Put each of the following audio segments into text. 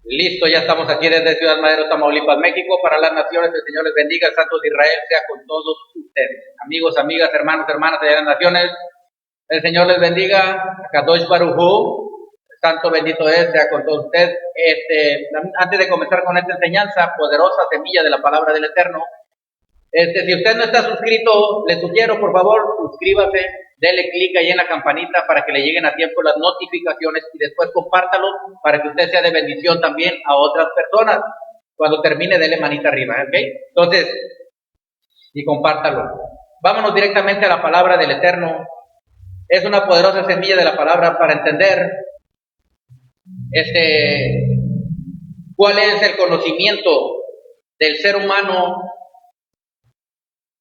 Listo, ya estamos aquí desde Ciudad Madero, Tamaulipas, México, para las naciones. El Señor les bendiga, el Santo de Israel sea con todos ustedes. Amigos, amigas, hermanos, hermanas de las naciones, el Señor les bendiga. Kadosh Baruj Hu, Santo bendito es, sea con todos ustedes. Antes de comenzar con esta enseñanza, poderosa semilla de la palabra del Eterno, si usted no está suscrito, le sugiero, por favor, suscríbase, dele clic ahí en la campanita para que le lleguen a tiempo las notificaciones y después compártalo para que usted sea de bendición también a otras personas. Cuando termine, dele manita arriba, ¿ok? Entonces, y compártalo. Vámonos directamente a la palabra del Eterno. Es una poderosa semilla de la palabra para entender cuál es el conocimiento del ser humano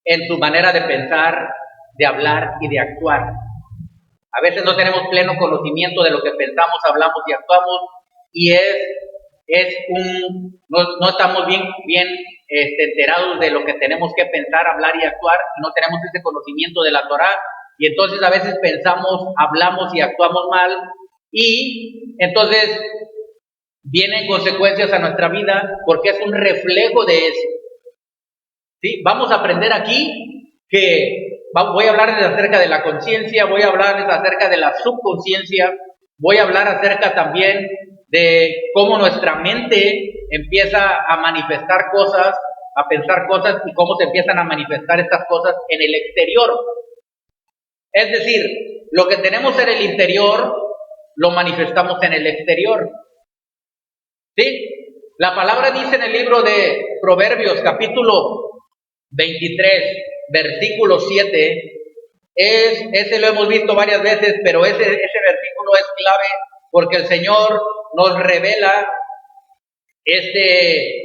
en su manera de pensar, de hablar y de actuar. A veces no tenemos pleno conocimiento de lo que pensamos, hablamos y actuamos, y no estamos bien enterados de lo que tenemos que pensar, hablar y actuar, y no tenemos ese conocimiento de la Torá, y entonces a veces pensamos, hablamos y actuamos mal, y entonces vienen consecuencias a nuestra vida porque es un reflejo de eso. ¿Sí? Vamos a aprender aquí que voy a hablarles acerca de la conciencia, voy a hablarles acerca de la subconsciencia, voy a hablar acerca también de cómo nuestra mente empieza a manifestar cosas, a pensar cosas y cómo se empiezan a manifestar estas cosas en el exterior. Es decir, lo que tenemos en el interior lo manifestamos en el exterior. ¿Sí? La palabra dice en el libro de Proverbios, capítulo 23, versículo 7, ese lo hemos visto varias veces, pero ese versículo es clave porque el Señor nos revela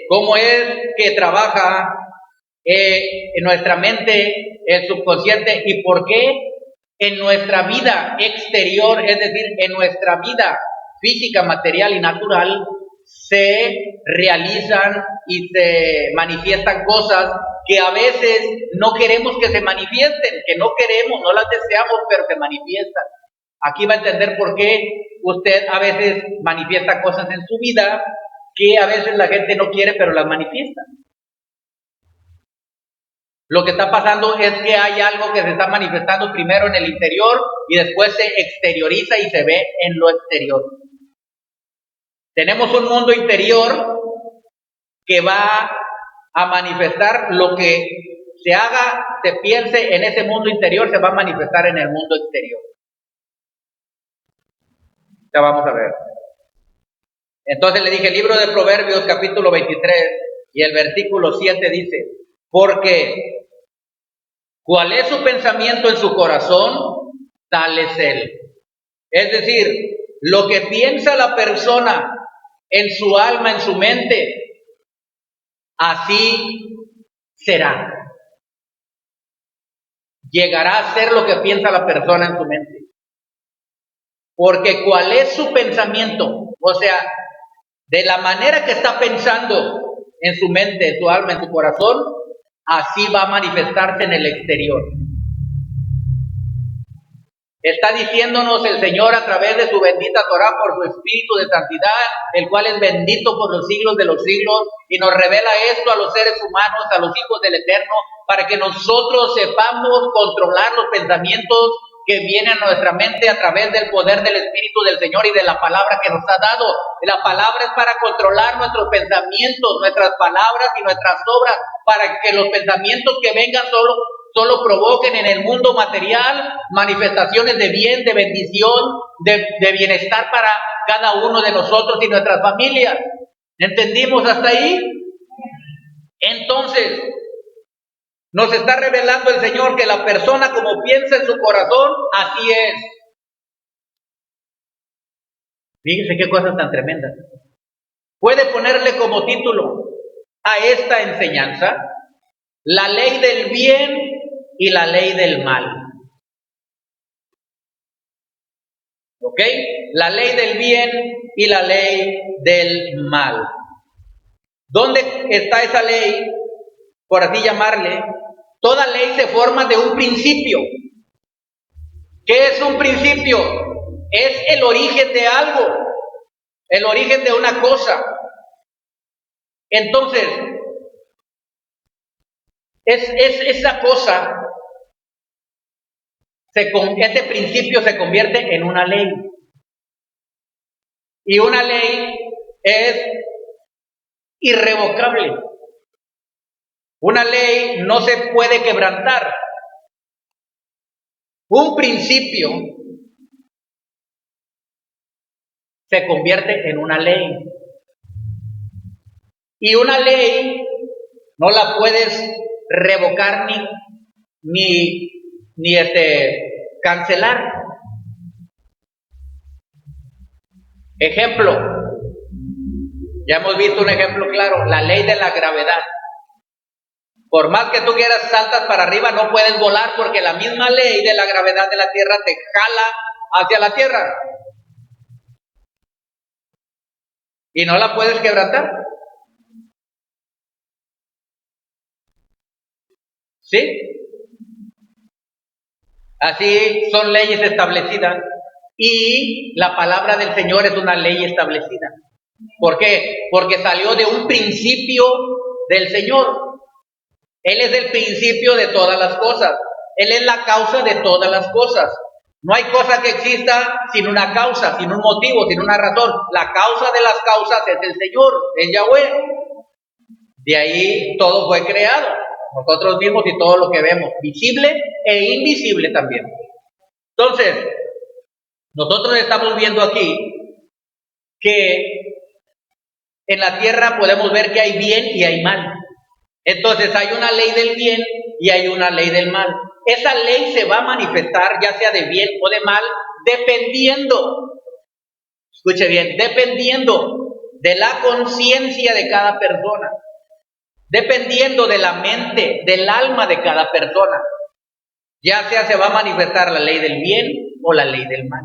cómo es que trabaja en nuestra mente el subconsciente y por qué en nuestra vida exterior, es decir, en nuestra vida física, material y natural, se realizan y se manifiestan cosas que a veces no queremos que se manifiesten, que no queremos, no las deseamos, pero se manifiestan. Aquí va a entender por qué usted a veces manifiesta cosas en su vida que a veces la gente no quiere, pero las manifiesta. Lo que está pasando es que hay algo que se está manifestando primero en el interior y después se exterioriza y se ve en lo exterior. Tenemos un mundo interior que va a manifestar lo que se haga, se piense en ese mundo interior, se va a manifestar en el mundo exterior. Ya vamos a ver. Entonces le dije, el libro de Proverbios, capítulo 23, y el versículo 7 dice, porque ¿cuál es su pensamiento en su corazón? Tal es él. Es decir, lo que piensa la persona en su alma, en su mente, así será. Llegará a ser lo que piensa la persona en su mente. Porque ¿cuál es su pensamiento? O sea, de la manera que está pensando en su mente, en su alma, en su corazón, así va a manifestarse en el exterior. Está diciéndonos el Señor a través de su bendita Torá por su Espíritu de Santidad, el cual es bendito por los siglos de los siglos, y nos revela esto a los seres humanos, a los hijos del Eterno, para que nosotros sepamos controlar los pensamientos que vienen a nuestra mente a través del poder del Espíritu del Señor y de la palabra que nos ha dado. La palabra es para controlar nuestros pensamientos, nuestras palabras y nuestras obras, para que los pensamientos que vengan solo provoquen en el mundo material manifestaciones de bien, de bendición, de bienestar para cada uno de nosotros y nuestras familias. ¿Entendimos hasta ahí? Entonces, nos está revelando el Señor que la persona como piensa en su corazón, así es. Fíjense qué cosas tan tremendas. Puede ponerle como título a esta enseñanza la ley del bien y la ley del mal. ¿Ok? La ley del bien y la ley del mal. ¿Dónde está esa ley? Por así llamarle. Toda ley se forma de un principio. ¿Qué es un principio? Es el origen de algo, el origen de una cosa. Entonces, esa cosa, ese principio se convierte en una ley. Y una ley es irrevocable. Una ley no se puede quebrantar. Un principio se convierte en una ley. Y una ley no la puedes revocar ni cancelar. Ejemplo, ya hemos visto un ejemplo claro, la ley de la gravedad. Por más que tú quieras saltas para arriba, no puedes volar porque la misma ley de la gravedad de la Tierra te jala hacia la Tierra. Y no la puedes quebrantar. ¿Sí? Así son leyes establecidas. Y la palabra del Señor es una ley establecida. ¿Por qué? Porque salió de un principio del Señor. Él es el principio de todas las cosas. Él es la causa de todas las cosas. No hay cosa que exista sin una causa, sin un motivo, sin una razón. La causa de las causas es el Señor, es Yahweh. De ahí todo fue creado. Nosotros mismos y todo lo que vemos, visible e invisible también. Entonces, nosotros estamos viendo aquí que en la tierra podemos ver que hay bien y hay mal. Entonces hay una ley del bien y hay una ley del mal. Esa ley se va a manifestar ya sea de bien o de mal, dependiendo, escuche bien, dependiendo de la conciencia de cada persona, dependiendo de la mente, del alma de cada persona. Ya sea se va a manifestar la ley del bien o la ley del mal.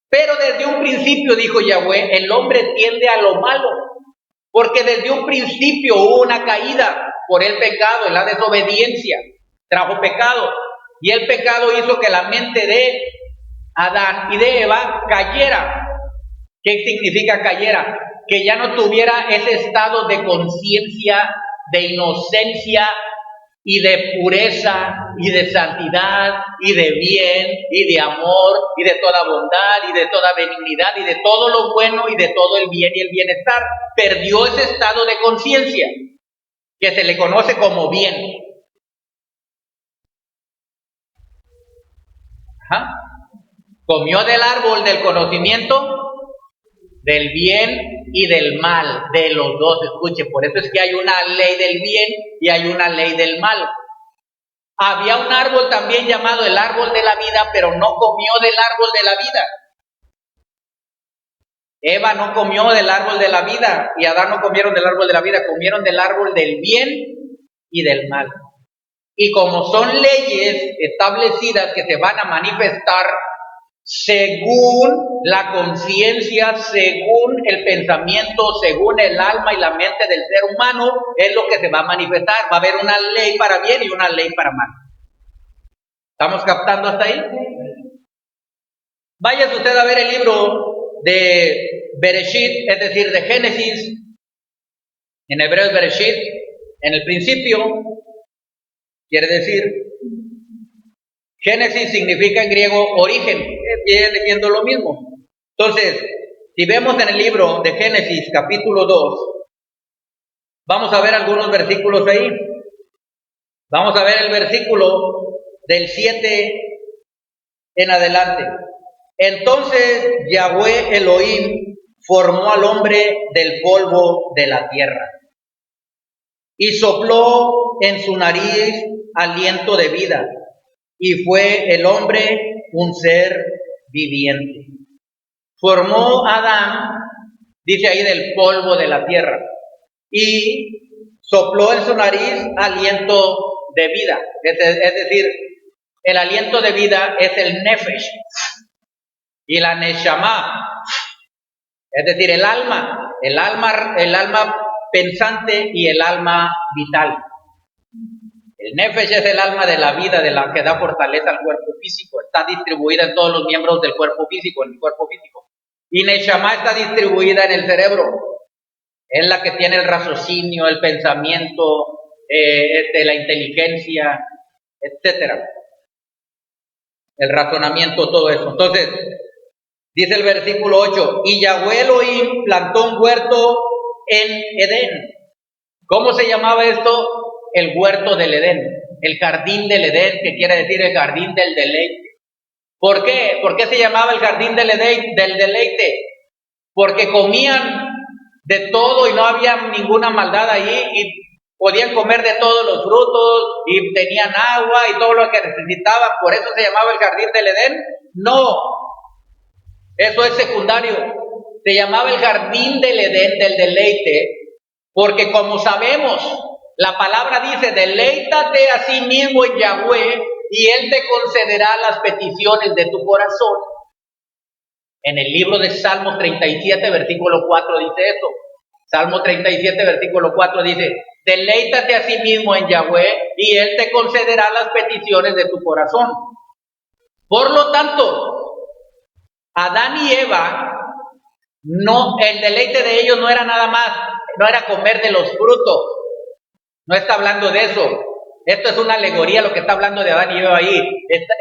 Pero desde un principio, dijo Yahweh, el hombre tiende a lo malo, porque desde un principio hubo una caída por el pecado, en la desobediencia, trajo pecado, y el pecado hizo que la mente de Adán y de Eva cayera. ¿Qué significa cayera? Que ya no tuviera ese estado de conciencia, de inocencia y de pureza y de santidad y de bien y de amor y de toda bondad y de toda benignidad y de todo lo bueno y de todo el bien y el bienestar. Perdió ese estado de conciencia que se le conoce como bien. Ajá. Comió del árbol del conocimiento del bien y del mal, de los dos. Escuche, por eso es que hay una ley del bien y hay una ley del mal. Había un árbol también llamado el árbol de la vida, pero no comió del árbol de la vida. Eva no comió del árbol de la vida y Adán no comieron del árbol de la vida, comieron del árbol del bien y del mal. Y como son leyes establecidas que se van a manifestar según la conciencia, según el pensamiento, según el alma y la mente del ser humano, es lo que se va a manifestar. Va a haber una ley para bien y una ley para mal. ¿Estamos captando hasta ahí? Vaya usted a ver el libro de Bereshit, es decir, de Génesis, en hebreo es Bereshit, en el principio, quiere decir, Génesis significa en griego origen, viene siendo lo mismo. Entonces, si vemos en el libro de Génesis capítulo 2, vamos a ver algunos versículos ahí. Vamos a ver el versículo del 7 en adelante. Entonces Yahweh Elohim formó al hombre del polvo de la tierra y sopló en su nariz aliento de vida, y fue el hombre un ser viviente. Formó a Adán, dice ahí, del polvo de la tierra, y sopló en su nariz aliento de vida. Es decir, el aliento de vida es el nefesh y la neshama, es decir, el alma pensante y el alma vital. El nefesh es el alma de la vida, de la que da fortaleza al cuerpo físico. Está distribuida en todos los miembros del cuerpo físico, en el cuerpo físico. Y neshama está distribuida en el cerebro. Es la que tiene el raciocinio, el pensamiento, la inteligencia, etcétera. El razonamiento, todo eso. Entonces, dice el versículo 8, y Yahweh Elohim plantó un huerto en Edén. ¿Cómo se llamaba esto? El huerto del Edén, el jardín del Edén, que quiere decir el jardín del deleite. ¿Por qué? ¿Por qué se llamaba el jardín del deleite? Porque comían de todo y no había ninguna maldad ahí y podían comer de todos los frutos y tenían agua y todo lo que necesitaban. ¿Por eso se llamaba el jardín del Edén? No, eso es secundario. Se llamaba el jardín del Edén, del deleite, porque como sabemos, la palabra dice, deleítate a sí mismo en Yahweh y Él te concederá las peticiones de tu corazón. En el libro de Salmos 37, versículo 4 dice eso. Salmo 37, versículo 4 dice, deleítate a sí mismo en Yahweh y Él te concederá las peticiones de tu corazón. Por lo tanto, Adán y Eva, no, el deleite de ellos no era nada más, no era comer de los frutos. No está hablando de eso. Esto es una alegoría lo que está hablando de Adán y Eva ahí.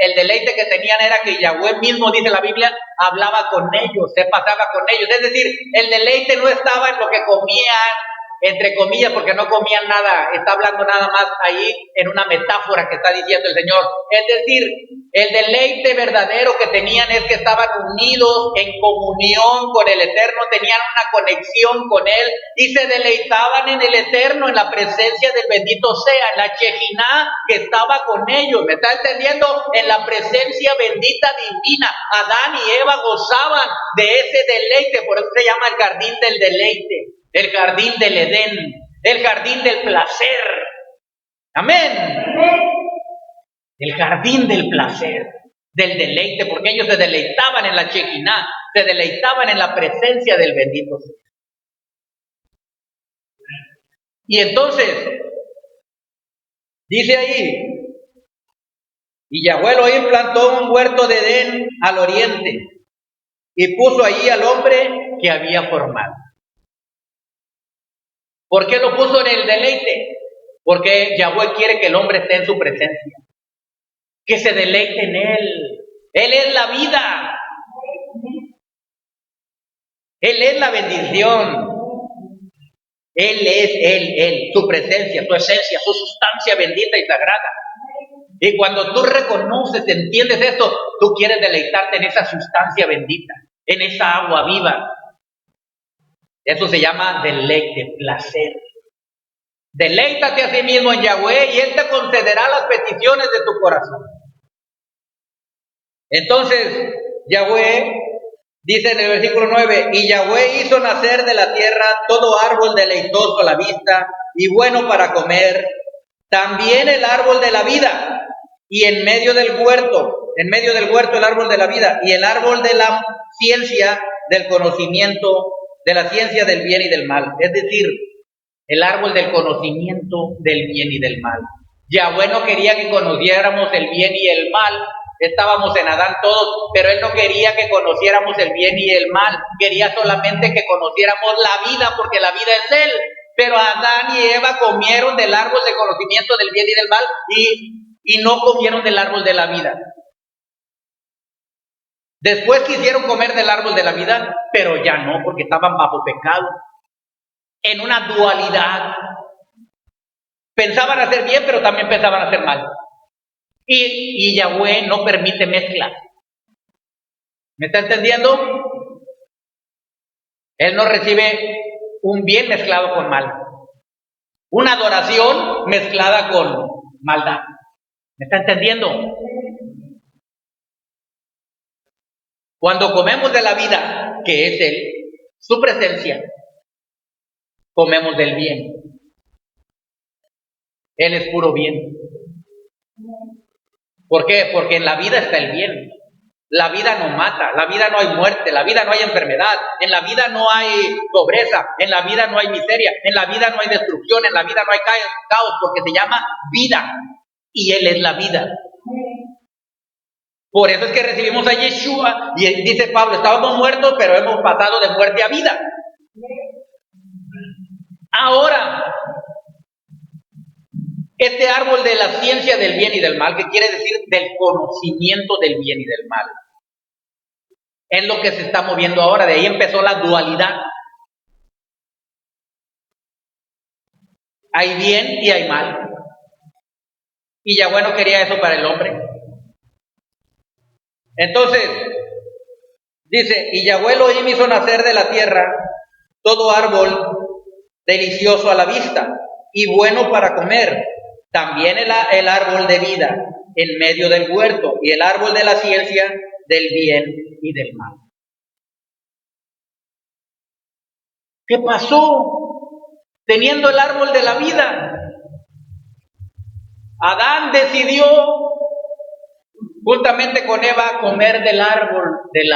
El deleite que tenían era que Yahweh mismo, dice la Biblia, hablaba con ellos, se pasaba con ellos. Es decir, el deleite no estaba en lo que comían, entre comillas, porque no comían nada. Está hablando nada más ahí en una metáfora que está diciendo el Señor. Es decir, el deleite verdadero que tenían es que estaban unidos en comunión con el Eterno, tenían una conexión con Él y se deleitaban en el Eterno, en la presencia del bendito sea, en la Shekinah que estaba con ellos. ¿Me está entendiendo? En la presencia bendita divina. Adán y Eva gozaban de ese deleite, por eso se llama el jardín del deleite, el jardín del Edén, el jardín del placer. Amén. El jardín del placer, del deleite, porque ellos se deleitaban en la Shekinah, se deleitaban en la presencia del bendito sea. Y entonces, dice ahí, y Yahweh Elohim plantó un huerto de Edén al oriente y puso allí al hombre que había formado. ¿Por qué lo puso en el deleite? Porque Yahweh quiere que el hombre esté en su presencia, que se deleite en Él. Él es la vida. Él es la bendición. Él es Él, su presencia, su esencia, su sustancia bendita y sagrada. Y cuando tú reconoces, entiendes esto, tú quieres deleitarte en esa sustancia bendita, en esa agua viva. Eso se llama deleite, placer. Deleítate a sí mismo en Yahweh y Él te concederá las peticiones de tu corazón. Entonces, Yahweh dice en el versículo 9, y Yahweh hizo nacer de la tierra todo árbol deleitoso a la vista y bueno para comer, también el árbol de la vida, y en medio del huerto el árbol de la vida, y el árbol de la ciencia del conocimiento, de la ciencia del bien y del mal. Es decir, el árbol del conocimiento del bien y del mal. Yahweh no quería que conociéramos el bien y el mal. Estábamos en Adán todos, pero Él no quería que conociéramos el bien y el mal. Quería solamente que conociéramos la vida, porque la vida es Él. Pero Adán y Eva comieron del árbol del conocimiento del bien y del mal y no comieron del árbol de la vida. Después quisieron comer del árbol de la vida, pero ya no, porque estaban bajo pecado, en una dualidad. Pensaban hacer bien, pero también pensaban hacer mal. Y Yahweh no permite mezcla. ¿Me está entendiendo? Él no recibe un bien mezclado con mal. Una adoración mezclada con maldad. ¿Me está entendiendo? Cuando comemos de la vida, que es Él, su presencia, comemos del bien. Él es puro bien. ¿Por qué? Porque en la vida está el bien. La vida no mata, la vida no hay muerte, la vida no hay enfermedad, en la vida no hay pobreza, en la vida no hay miseria, en la vida no hay destrucción, en la vida no hay caos, porque se llama vida y Él es la vida. Por eso es que recibimos a Yeshua y dice Pablo, estábamos muertos, pero hemos pasado de muerte a vida. Ahora, este árbol de la ciencia del bien y del mal, ¿qué quiere decir? Del conocimiento del bien y del mal. Es lo que se está moviendo ahora. De ahí empezó la dualidad. Hay bien y hay mal. Y Yahweh no quería eso para el hombre. Entonces, dice, y Yahweh Elohim hizo nacer de la tierra todo árbol delicioso a la vista y bueno para comer. También el árbol de vida en medio del huerto y el árbol de la ciencia del bien y del mal. ¿Qué pasó? Teniendo el árbol de la vida, Adán decidió juntamente con Eva comer del árbol del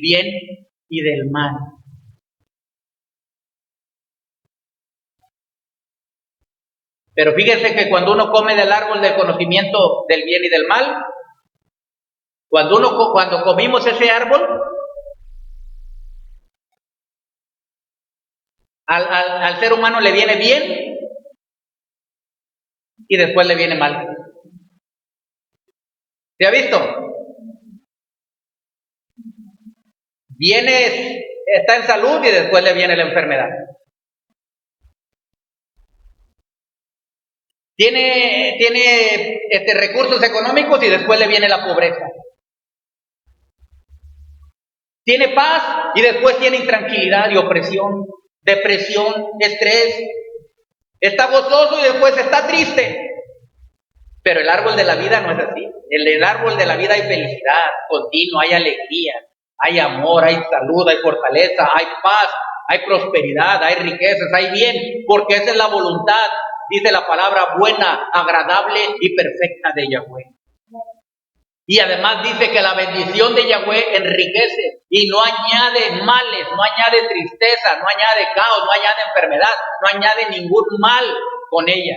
bien y del mal. Pero fíjense que cuando uno come del árbol del conocimiento del bien y del mal, cuando comimos ese árbol, al ser humano le viene bien y después le viene mal. ¿Se ha visto? Está en salud y después le viene la enfermedad. Tiene recursos económicos y después le viene la pobreza. Tiene paz y después tiene intranquilidad y opresión, depresión, estrés. Está gozoso y después está triste. Pero el árbol de la vida no es así. En el árbol de la vida hay felicidad continua, hay alegría, hay amor, hay salud, hay fortaleza, hay paz, hay prosperidad, hay riquezas, hay bien, porque esa es la voluntad, dice la palabra, buena, agradable y perfecta de Yahweh. Y además dice que la bendición de Yahweh enriquece y no añade males, no añade tristeza, no añade caos, no añade enfermedad, no añade ningún mal con ella.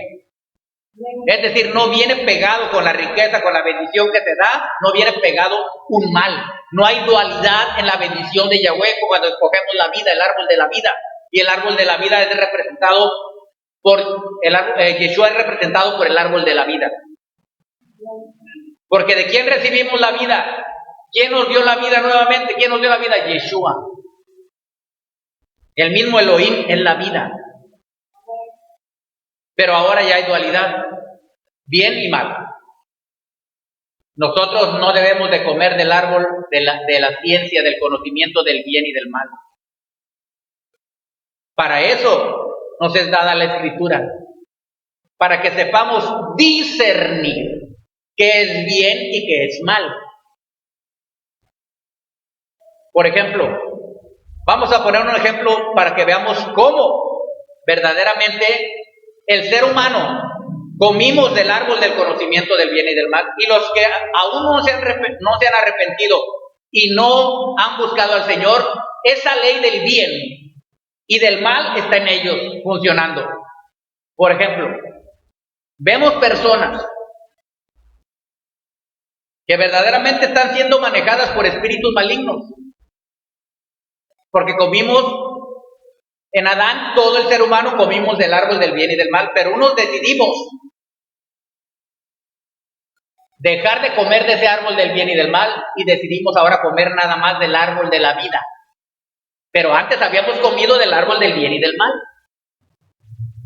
Es decir, no viene pegado con la riqueza, con la bendición que te da, no viene pegado un mal. No hay dualidad en la bendición de Yahweh cuando escogemos la vida, el árbol de la vida. Y el árbol de la vida es representado Yeshua es representado por el árbol de la vida. Porque ¿de quién recibimos la vida? ¿Quién nos dio la vida nuevamente? ¿Quién nos dio la vida? Yeshua. El mismo Elohim es la vida. Pero ahora ya hay dualidad, bien y mal. Nosotros no debemos de comer del árbol de la ciencia, del conocimiento del bien y del mal. Para eso nos es dada la Escritura, para que sepamos discernir qué es bien y qué es mal. Por ejemplo, vamos a poner un ejemplo para que veamos cómo verdaderamente el ser humano comimos del árbol del conocimiento del bien y del mal, y los que aún no se han arrepentido y no han buscado al Señor, esa ley del bien y del mal está en ellos funcionando. Por ejemplo, vemos personas que verdaderamente están siendo manejadas por espíritus malignos, porque comimos en Adán, todo el ser humano comimos del árbol del bien y del mal, pero unos decidimos dejar de comer de ese árbol del bien y del mal y decidimos ahora comer nada más del árbol de la vida. Pero antes habíamos comido del árbol del bien y del mal.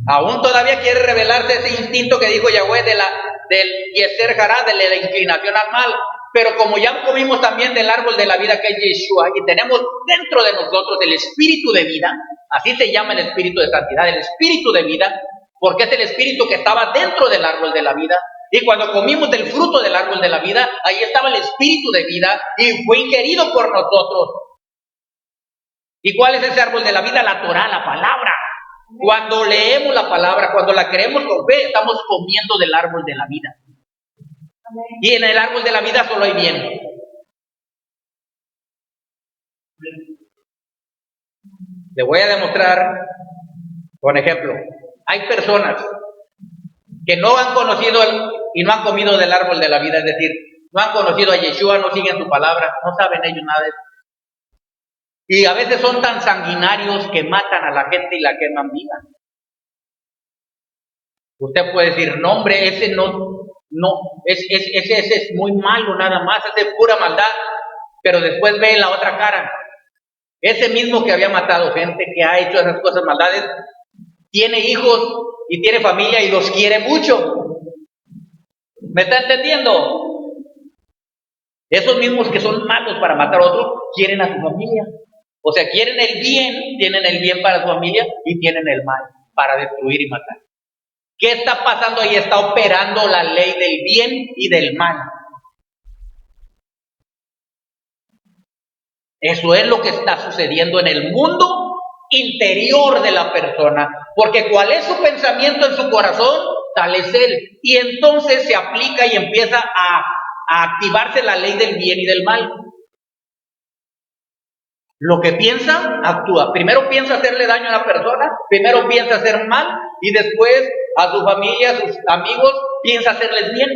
Aún todavía quiere revelarse ese instinto que dijo Yahweh del Yeser Hará, de la inclinación al mal. Pero como ya comimos también del árbol de la vida que es Yeshua y tenemos dentro de nosotros el espíritu de vida, así se llama el espíritu de santidad, el espíritu de vida, porque es el espíritu que estaba dentro del árbol de la vida. Y cuando comimos del fruto del árbol de la vida, ahí estaba el espíritu de vida y fue ingerido por nosotros. ¿Y cuál es ese árbol de la vida? La Torah, la palabra. Cuando leemos la palabra, cuando la creemos con fe, estamos comiendo del árbol de la vida. Y en el árbol de la vida solo hay bien. Le voy a demostrar con ejemplo. Hay personas que no han conocido y no han comido del árbol de la vida, es decir, no han conocido a Yeshua, no siguen su palabra, no saben ellos nada de eso. Y a veces son tan sanguinarios que matan a la gente y la queman viva. Usted puede decir, no hombre, ese ese es muy malo nada más, ese es pura maldad, pero después ve la otra cara. Ese mismo que había matado gente, que ha hecho esas cosas maldades, tiene hijos y tiene familia y los quiere mucho. ¿Me está entendiendo? Esos mismos que son malos para matar a otros, quieren a su familia. O sea, quieren el bien, tienen el bien para su familia y tienen el mal para destruir y matar. ¿Qué está pasando ahí? Está operando la ley del bien y del mal. Eso es lo que está sucediendo en el mundo interior de la persona, porque cuál es su pensamiento en su corazón, tal es él. Y entonces se aplica y empieza a activarse la ley del bien y del mal. Lo que piensa, actúa. Primero piensa hacerle daño a la persona, primero piensa hacer mal y después a su familia, a sus amigos, piensa hacerles bien.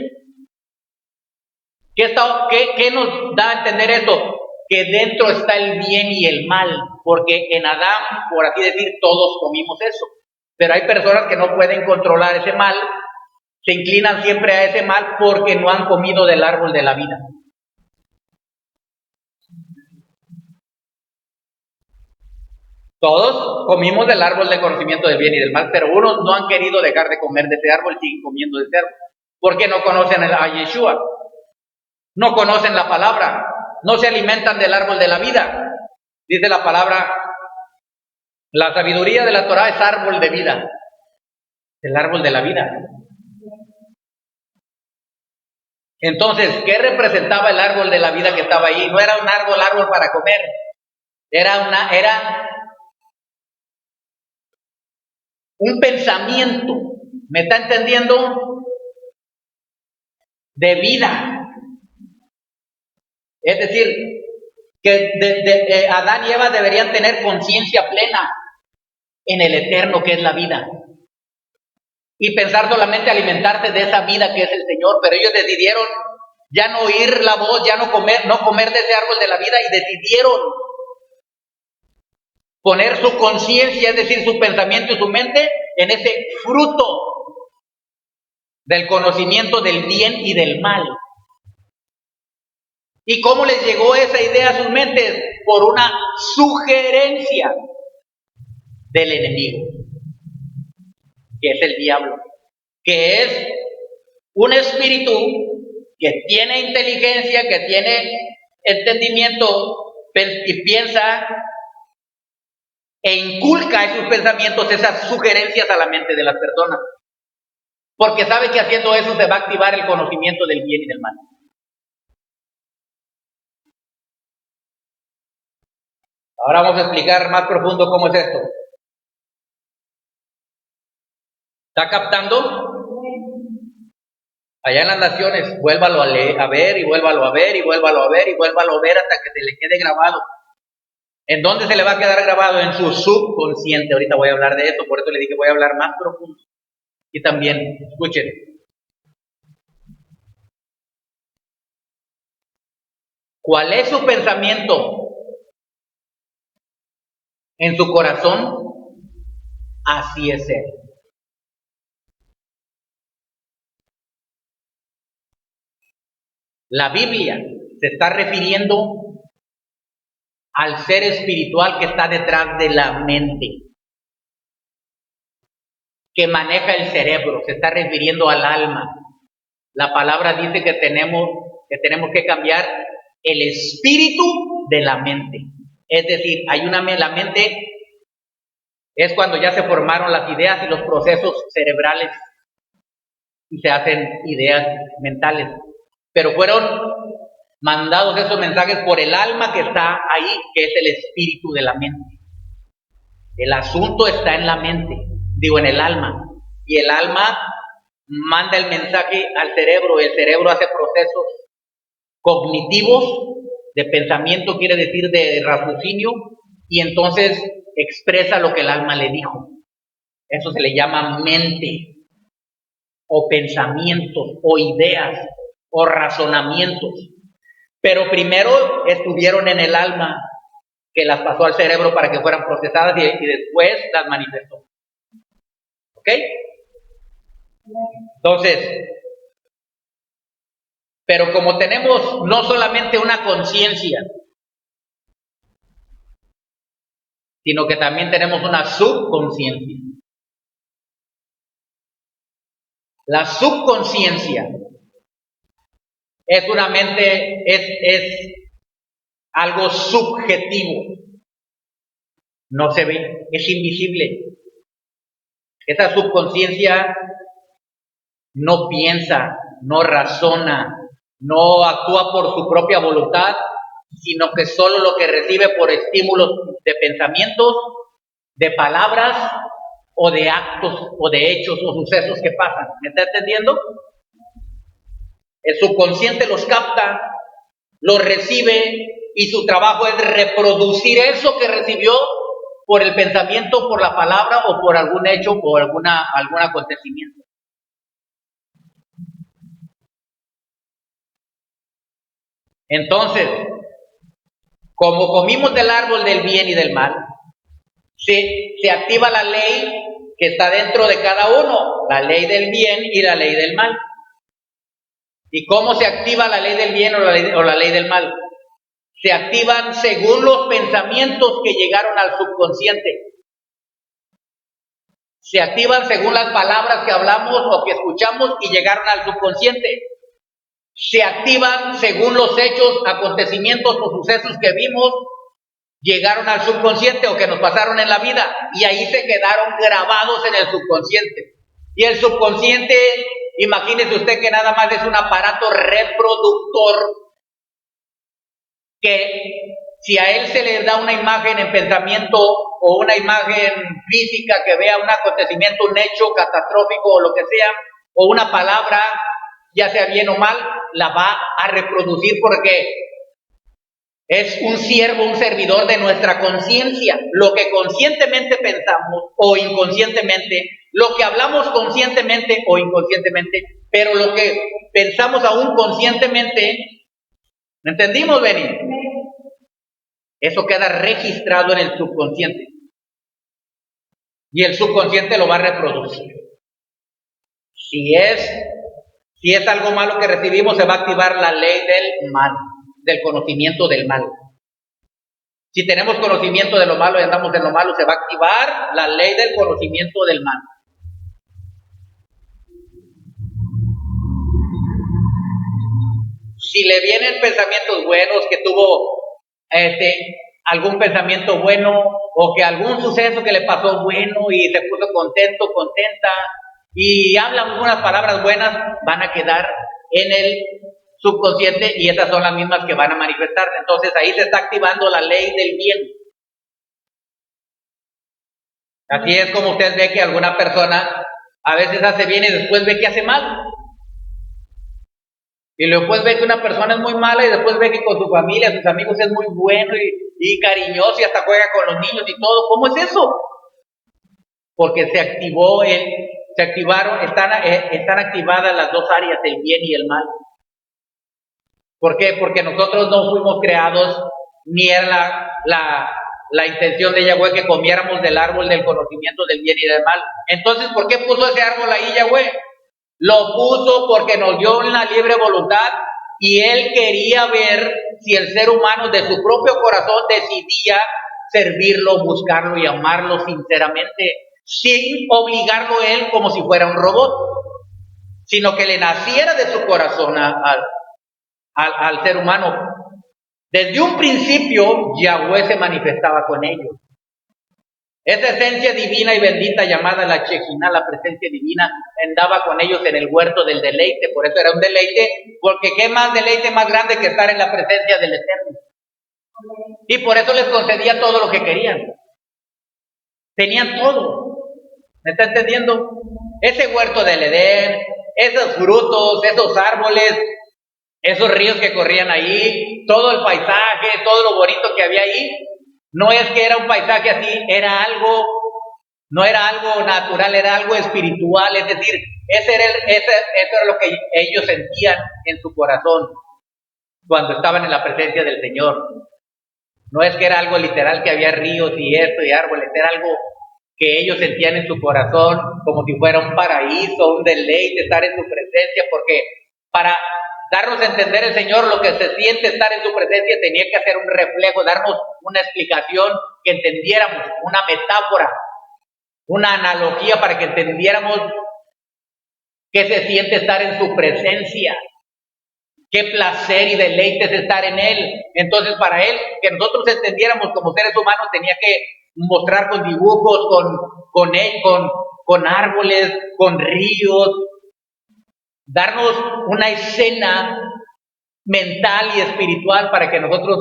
¿Qué nos da a entender esto? Que dentro está el bien y el mal, porque en Adán, por así decir, todos comimos eso. Pero hay personas que no pueden controlar ese mal, se inclinan siempre a ese mal porque no han comido del árbol de la vida. Todos comimos del árbol de conocimiento del bien y del mal, pero unos no han querido dejar de comer de ese árbol, siguen comiendo de ese árbol, porque no conocen a Yeshua, no conocen la palabra, no se alimentan del árbol de la vida. Dice la palabra, la sabiduría de la Torah es árbol de vida, el árbol de la vida. Entonces, ¿qué representaba el árbol de la vida que estaba ahí? No era un árbol para comer, era un pensamiento, ¿me está entendiendo? De vida. Es decir, que Adán y Eva deberían tener conciencia plena en el eterno que es la vida. Y pensar solamente alimentarse de esa vida que es el Señor, pero ellos decidieron ya no oír la voz, ya no comer de ese árbol de la vida y decidieron poner su conciencia, es decir, su pensamiento y su mente en ese fruto del conocimiento del bien y del mal. ¿Y cómo les llegó esa idea a sus mentes? Por una sugerencia del enemigo, que es el diablo, que es un espíritu que tiene inteligencia, que tiene entendimiento y piensa e inculca en sus pensamientos esas sugerencias a la mente de las personas, porque sabe que haciendo eso se va a activar el conocimiento del bien y del mal. Ahora vamos a explicar más profundo cómo es esto. ¿Está captando? Allá en las naciones, vuélvalo a ver y vuélvalo a ver y vuélvalo a ver y vuélvalo a ver hasta que se le quede grabado. ¿En dónde se le va a quedar grabado? En su subconsciente. Ahorita voy a hablar de eso, por eso le dije voy a hablar más profundo. Y también, escuchen. ¿Cuál es su pensamiento en su corazón? Así es él. La Biblia se está refiriendo al ser espiritual que está detrás de la mente, que maneja el cerebro, se está refiriendo al alma. La palabra dice que tenemos que cambiar el espíritu de la mente. Es decir, la mente es cuando ya se formaron las ideas y los procesos cerebrales y se hacen ideas mentales. Pero fueron mandados esos mensajes por el alma que está ahí, que es el espíritu de la mente. El asunto está en la mente, en el alma. Y el alma manda el mensaje al cerebro, y el cerebro hace procesos cognitivos, de pensamiento, quiere decir de raciocinio, y entonces expresa lo que el alma le dijo. Eso se le llama mente, o pensamientos, o ideas, o razonamientos. Pero primero estuvieron en el alma, que las pasó al cerebro para que fueran procesadas y después las manifestó. ¿Ok? Entonces, pero como tenemos no solamente una conciencia, sino que también tenemos una subconsciencia. La subconsciencia es una mente, es algo subjetivo. No se ve, es invisible. Esa subconsciencia no piensa, no razona, no actúa por su propia voluntad, sino que solo lo que recibe por estímulos de pensamientos, de palabras o de actos o de hechos o sucesos que pasan. ¿Me está entendiendo? El subconsciente los capta, los recibe y su trabajo es reproducir eso que recibió por el pensamiento, por la palabra o por algún hecho o algún acontecimiento. Entonces, como comimos del árbol del bien y del mal, se activa la ley que está dentro de cada uno, la ley del bien y la ley del mal. ¿Y cómo se activa la ley del bien o la ley del mal? Se activan según los pensamientos que llegaron al subconsciente. Se activan según las palabras que hablamos o que escuchamos y llegaron al subconsciente. Se activan según los hechos, acontecimientos o sucesos que vimos, llegaron al subconsciente o que nos pasaron en la vida y ahí se quedaron grabados en el subconsciente. Y el subconsciente, imagínese usted que nada más es un aparato reproductor que si a él se le da una imagen en pensamiento o una imagen física que vea un acontecimiento, un hecho catastrófico o lo que sea, o una palabra, ya sea bien o mal, la va a reproducir porque es un siervo, un servidor de nuestra conciencia. Lo que conscientemente pensamos o inconscientemente, lo que hablamos conscientemente o inconscientemente, pero lo que pensamos aún conscientemente, ¿me entendimos, Benny? Eso queda registrado en el subconsciente. Y el subconsciente lo va a reproducir. Si es algo malo que recibimos, se va a activar la ley del mal, del conocimiento del mal. Si tenemos conocimiento de lo malo y andamos en lo malo, se va a activar la ley del conocimiento del mal. Si le vienen pensamientos buenos, que tuvo algún pensamiento bueno o que algún suceso que le pasó bueno y se puso contento, contenta y habla algunas palabras buenas, van a quedar en el subconsciente y esas son las mismas que van a manifestarse. Entonces ahí se está activando la ley del bien. Así es como usted ve que alguna persona a veces hace bien y después ve que hace mal. Y después ve que una persona es muy mala y después ve que con su familia, sus amigos es muy bueno y cariñoso y hasta juega con los niños y todo. ¿Cómo es eso? Porque se activaron, están activadas las dos áreas, el bien y el mal. ¿Por qué? Porque nosotros no fuimos creados, ni era la intención de Yahweh que comiéramos del árbol del conocimiento del bien y del mal. Entonces, ¿por qué puso ese árbol ahí Yahweh? Lo puso porque nos dio una libre voluntad y Él quería ver si el ser humano de su propio corazón decidía servirlo, buscarlo y amarlo sinceramente, sin obligarlo a Él como si fuera un robot, sino que le naciera de su corazón al ser humano. Desde un principio, Yahweh se manifestaba con ellos. Esa esencia divina y bendita llamada la Shejinah, la presencia divina, andaba con ellos en el huerto del deleite. Por eso era un deleite, porque qué más deleite más grande que estar en la presencia del Eterno. Y por eso les concedía todo lo que querían. Tenían todo. ¿Me está entendiendo? Ese huerto del Edén, esos frutos, esos árboles, esos ríos que corrían ahí, todo el paisaje, todo lo bonito que había ahí. No es que era un paisaje así, no era algo natural, era algo espiritual, es decir, eso era lo que ellos sentían en su corazón cuando estaban en la presencia del Señor. No es que era algo literal que había ríos y esto y árboles, era algo que ellos sentían en su corazón como si fuera un paraíso, un deleite estar en su presencia, porque para darnos a entender el Señor lo que se siente estar en su presencia tenía que hacer un reflejo, darnos una explicación que entendiéramos, una metáfora, una analogía para que entendiéramos qué se siente estar en su presencia, qué placer y deleite es estar en Él. Entonces, para Él, que nosotros entendiéramos como seres humanos, tenía que mostrar con dibujos, con árboles, con ríos, darnos una escena mental y espiritual para que nosotros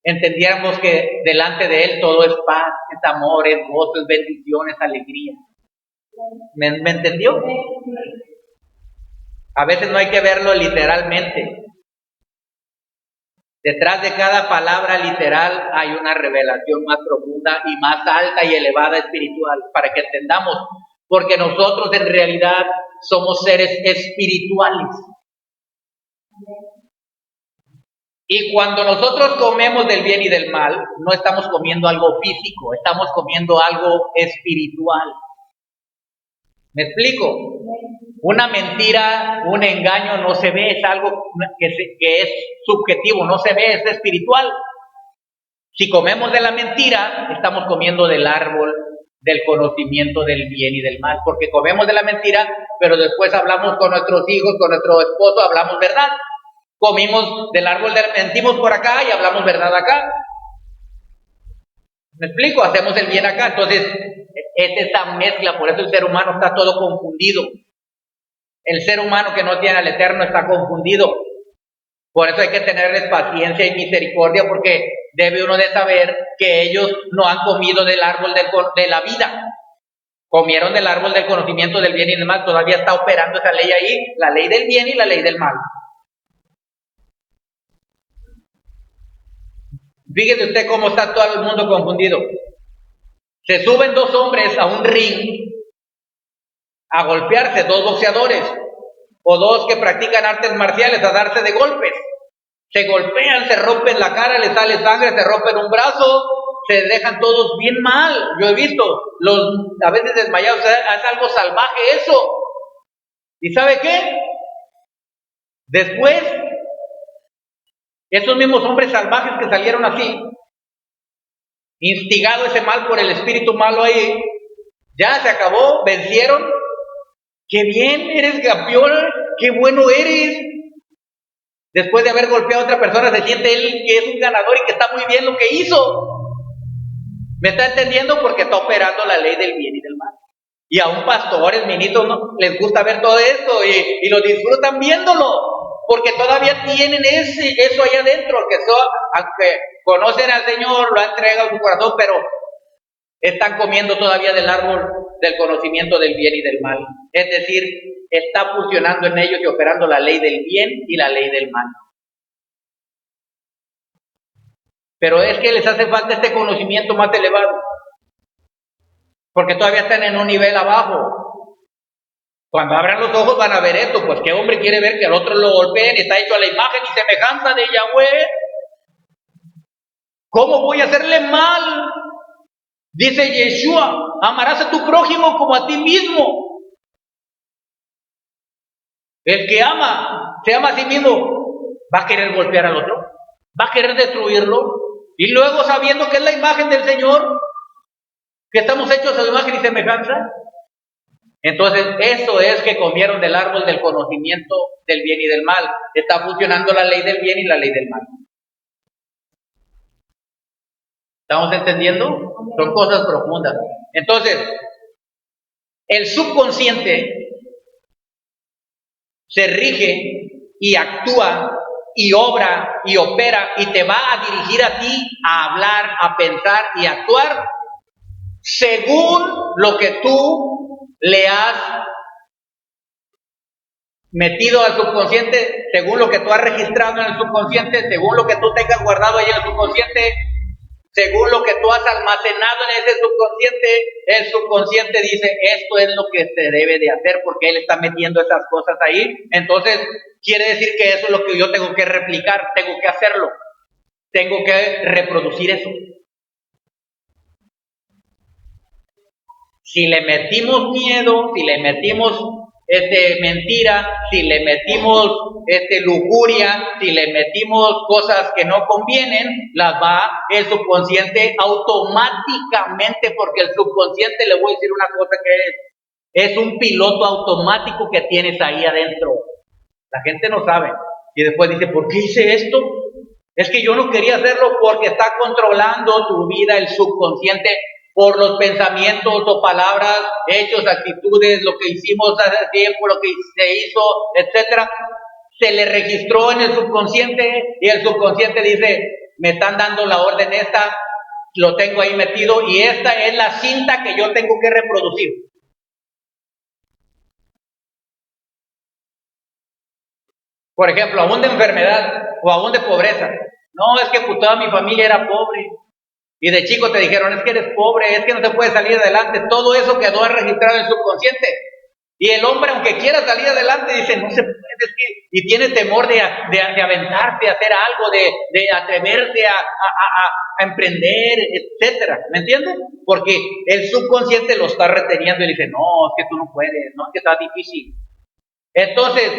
entendiéramos que delante de Él todo es paz, es amor, es gozo, es bendición, es alegría. ¿Me entendió? A veces no hay que verlo literalmente. Detrás de cada palabra literal hay una revelación más profunda y más alta y elevada espiritual, para que entendamos, porque nosotros en realidad somos seres espirituales. Y cuando nosotros comemos del bien y del mal, no estamos comiendo algo físico, estamos comiendo algo espiritual. ¿Me explico? Una mentira, un engaño no se ve, es algo que es subjetivo, no se ve, es espiritual. Si comemos de la mentira, estamos comiendo del árbol del conocimiento del bien y del mal, porque comemos de la mentira, pero después hablamos con nuestros hijos, con nuestro esposo, hablamos verdad. Comimos del árbol mentimos por acá y hablamos verdad acá. ¿Me explico? Hacemos el bien acá. Entonces, es esa mezcla, por eso el ser humano está todo confundido. El ser humano que no tiene al Eterno está confundido. Por eso hay que tenerles paciencia y misericordia, porque debe uno de saber que ellos no han comido del árbol de la vida. Comieron del árbol del conocimiento del bien y del mal. Todavía está operando esa ley ahí, la ley del bien y la ley del mal. Fíjese usted cómo está todo el mundo confundido. Se suben dos hombres a un ring a golpearse, dos boxeadores o dos que practican artes marciales, a darse de golpes. Se golpean, se rompen la cara, les sale sangre, se rompen un brazo, se dejan todos bien mal. Yo he visto a veces desmayados, es algo salvaje eso. ¿Y sabe qué? Después, esos mismos hombres salvajes que salieron así, instigado ese mal por el espíritu malo ahí, ya se acabó, vencieron. ¡Qué bien! Eres campeón, ¡qué bueno eres! Después de haber golpeado a otra persona, se siente él que es un ganador y que está muy bien lo que hizo. ¿Me está entendiendo? Porque está operando la ley del bien y del mal. Y a un pastores, ministros, ¿no? Les gusta ver todo esto y lo disfrutan viéndolo, porque todavía tienen eso ahí adentro, aunque conocen al Señor, lo han entregado a su corazón, pero están comiendo todavía del árbol del conocimiento del bien y del mal. Es decir, está funcionando en ellos y operando la ley del bien y la ley del mal. Pero es que les hace falta este conocimiento más elevado, porque todavía están en un nivel abajo. Cuando abran los ojos van a ver esto, pues qué hombre quiere ver que al otro lo golpeen, está hecho a la imagen y semejanza de Yahweh. ¿Cómo voy a hacerle mal? Dice Yeshua, amarás a tu prójimo como a ti mismo. El que se ama a sí mismo, va a querer golpear al otro, va a querer destruirlo, y luego sabiendo que es la imagen del Señor, que estamos hechos a su imagen y semejanza. Entonces, eso es que comieron del árbol del conocimiento del bien y del mal. Está funcionando la ley del bien y la ley del mal. ¿Estamos entendiendo? Son cosas profundas. Entonces, el subconsciente se rige y actúa y obra y opera y te va a dirigir a ti a hablar, a pensar y a actuar según lo que tú le has metido al subconsciente, según lo que tú has registrado en el subconsciente, según lo que tú tengas guardado ahí en el subconsciente, según lo que tú has almacenado en ese subconsciente. El subconsciente dice, esto es lo que se debe de hacer, porque él está metiendo esas cosas ahí. Entonces, quiere decir que eso es lo que yo tengo que replicar, tengo que hacerlo. tengo que reproducir eso. Si le metimos miedo, si le metimos mentira, si le metimos lujuria, si le metimos cosas que no convienen, las va el subconsciente automáticamente, porque el subconsciente, le voy a decir una cosa que es un piloto automático que tienes ahí adentro. La gente no sabe. Y después dice, ¿por qué hice esto? Es que yo no quería hacerlo, porque está controlando tu vida el subconsciente por los pensamientos o palabras, hechos, actitudes, lo que hicimos hace tiempo, lo que se hizo, etcétera. Se le registró en el subconsciente y el subconsciente dice, me están dando la orden esta, lo tengo ahí metido y esta es la cinta que yo tengo que reproducir. Por ejemplo, aún de enfermedad o aún de pobreza. No, es que pues, toda mi familia era pobre. Y de chico te dijeron, es que eres pobre, es que no te puedes salir adelante. Todo eso quedó registrado en el subconsciente. Y el hombre, aunque quiera salir adelante, dice, no se puede, y tiene temor de aventarse, a hacer algo, de atreverse a emprender, etcétera. ¿Me entiendes? Porque el subconsciente lo está reteniendo y dice, no, es que tú no puedes, no, es que está difícil. Entonces,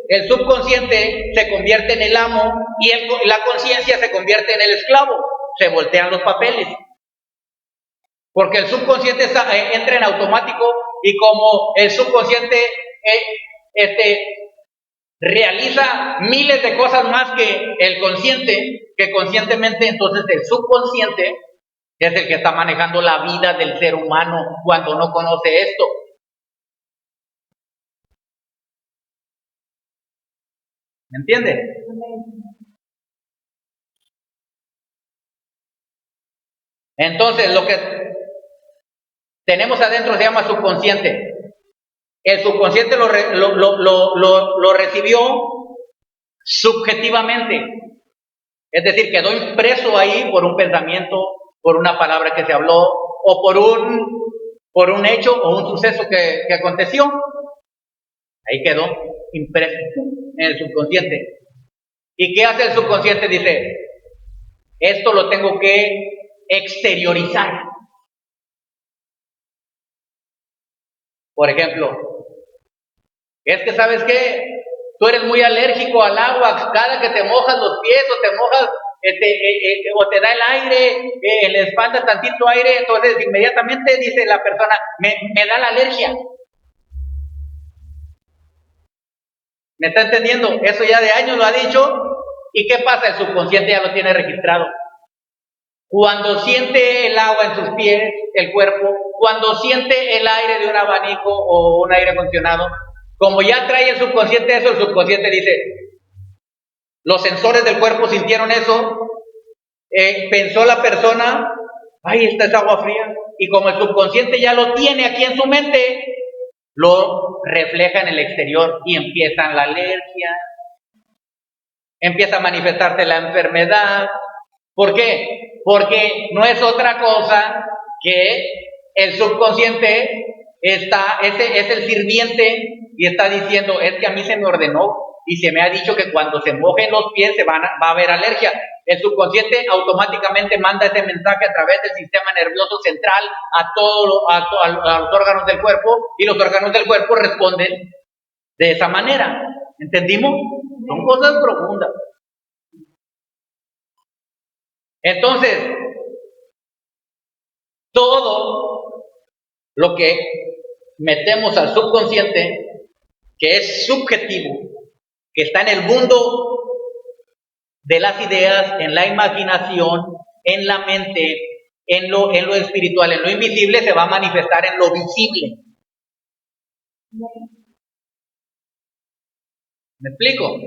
el subconsciente se convierte en el amo y la conciencia se convierte en el esclavo. Se voltean los papeles. Porque el subconsciente entra en automático y como el subconsciente realiza miles de cosas más que el consciente, que conscientemente, entonces el subconsciente es el que está manejando la vida del ser humano cuando no conoce esto. ¿Me entiende? Entonces, lo que tenemos adentro se llama subconsciente. El subconsciente lo recibió subjetivamente. Es decir, quedó impreso ahí por un pensamiento, por una palabra que se habló, o por un hecho o un suceso que aconteció. Ahí quedó impreso en el subconsciente. ¿Y qué hace el subconsciente? Dice, esto lo tengo que exteriorizar. Por ejemplo, es que ¿sabes qué? Tú eres muy alérgico al agua, cada que te mojas los pies o te mojas o te da el aire, en la espalda tantito aire, entonces inmediatamente dice la persona, me da la alergia. ¿Me está entendiendo? Eso ya de años lo ha dicho. ¿Y qué pasa? El subconsciente ya lo tiene registrado. Cuando siente el agua en sus pies, el cuerpo, cuando siente el aire de un abanico o un aire acondicionado, como ya trae el subconsciente eso, el subconsciente dice, los sensores del cuerpo sintieron eso, pensó la persona, ay, esta es agua fría, y como el subconsciente ya lo tiene aquí en su mente, lo refleja en el exterior y empiezan la alergia, empieza a manifestarse la enfermedad. ¿Por qué? Porque no es otra cosa que el subconsciente es el sirviente y está diciendo, es que a mí se me ordenó y se me ha dicho que cuando se mojen los pies va a haber alergia. El subconsciente automáticamente manda ese mensaje a través del sistema nervioso central a los órganos del cuerpo y los órganos del cuerpo responden de esa manera. ¿Entendimos? Son cosas profundas. Entonces, todo lo que metemos al subconsciente, que es subjetivo, que está en el mundo de las ideas, en la imaginación, en la mente, en lo espiritual, en lo invisible, se va a manifestar en lo visible. ¿Me explico?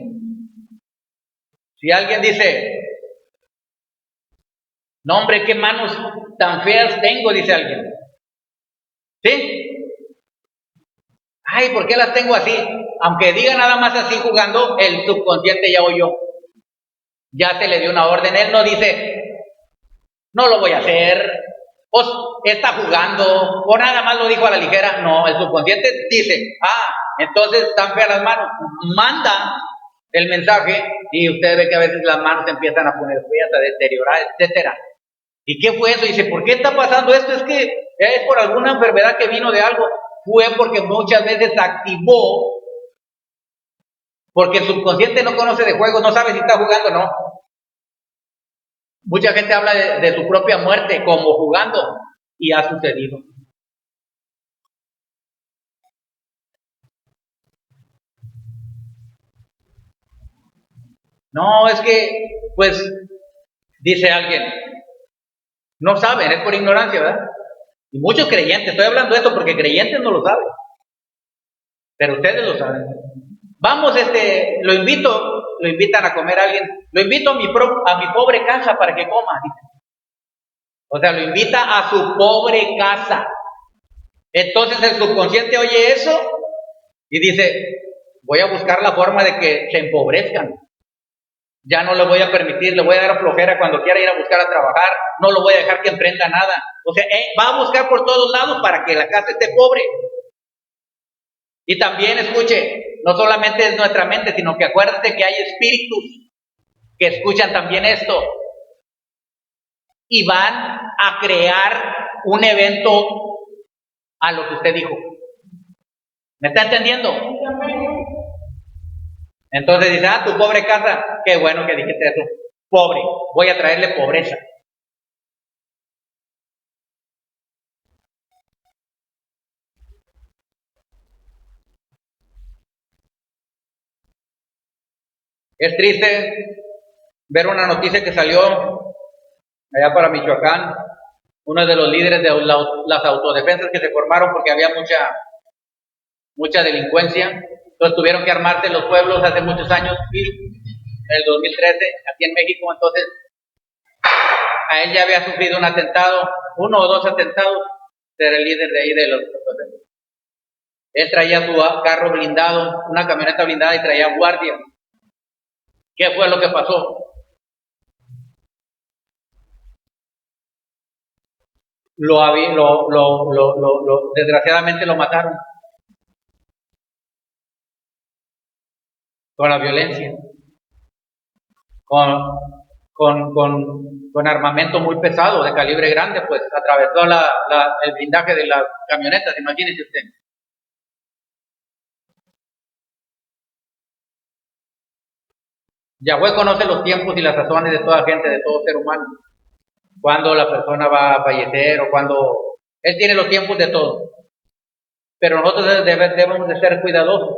Si alguien dice, no hombre, qué manos tan feas tengo, dice alguien. ¿Sí? Ay, ¿por qué las tengo así? Aunque diga nada más así jugando, el subconsciente ya oyó. Ya se le dio una orden. Él no dice, no lo voy a hacer, o está jugando, o nada más lo dijo a la ligera. No, el subconsciente dice, entonces están feas las manos. Manda el mensaje y usted ve que a veces las manos se empiezan a poner feas, a deteriorar, etcétera. ¿Y qué fue eso? Dice, ¿por qué está pasando esto? Es que es por alguna enfermedad que vino de algo. Fue porque muchas veces activó, porque el subconsciente no conoce de juegos, no sabe si está jugando o no. Mucha gente habla de su propia muerte como jugando, y ha sucedido. No, es que, pues, dice alguien, no saben, es por ignorancia, ¿verdad? Y muchos creyentes, estoy hablando de esto porque creyentes no lo saben, pero ustedes lo saben. Vamos, lo invitan a comer a alguien, lo invito a mi pobre casa para que coma, dice. O sea, lo invita a su pobre casa. Entonces el subconsciente oye eso y dice, voy a buscar la forma de que se empobrezcan. Ya no le voy a permitir, le voy a dar flojera cuando quiera ir a buscar a trabajar, no lo voy a dejar que emprenda nada. O sea, va a buscar por todos lados para que la casa esté pobre. Y también escuche, no solamente es nuestra mente, sino que acuérdate que hay espíritus que escuchan también esto y van a crear un evento a lo que usted dijo. ¿Me está entendiendo? Entonces dice, tu pobre casa, qué bueno que dijiste eso, pobre, voy a traerle pobreza. Es triste ver una noticia que salió allá para Michoacán, uno de los líderes de las autodefensas que se formaron porque había mucha delincuencia, entonces tuvieron que armarse los pueblos hace muchos años y en el 2013 aquí en México, entonces a él ya había sufrido un atentado, 1 o 2 atentados, era el líder de ahí de los autodefensas. Él traía su carro blindado, una camioneta blindada y traía guardia. ¿Qué fue lo que pasó? Desgraciadamente lo mataron con la violencia, con armamento muy pesado, de calibre grande, pues atravesó el blindaje de las camionetas, imagínese usted. Yahweh conoce los tiempos y las razones de toda gente, de todo ser humano. Cuando la persona va a fallecer o cuando... Él tiene los tiempos de todo. Pero nosotros debemos de ser cuidadosos.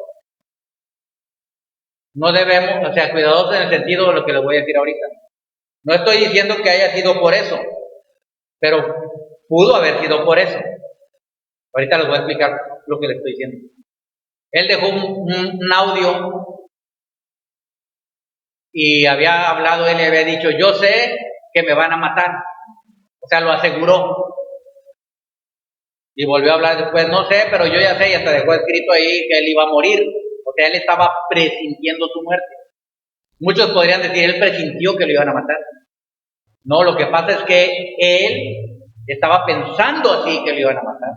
No debemos, o sea, cuidadosos en el sentido de lo que les voy a decir ahorita. No estoy diciendo que haya sido por eso, pero pudo haber sido por eso. Ahorita les voy a explicar lo que les estoy diciendo. Él dejó un audio y había hablado, él le había dicho, yo sé que me van a matar. O sea, lo aseguró. Y volvió a hablar después, no sé, pero yo ya sé, y hasta dejó escrito ahí que él iba a morir. O sea, él estaba presintiendo su muerte. Muchos podrían decir, él presintió que lo iban a matar. No, lo que pasa es que él estaba pensando así que lo iban a matar.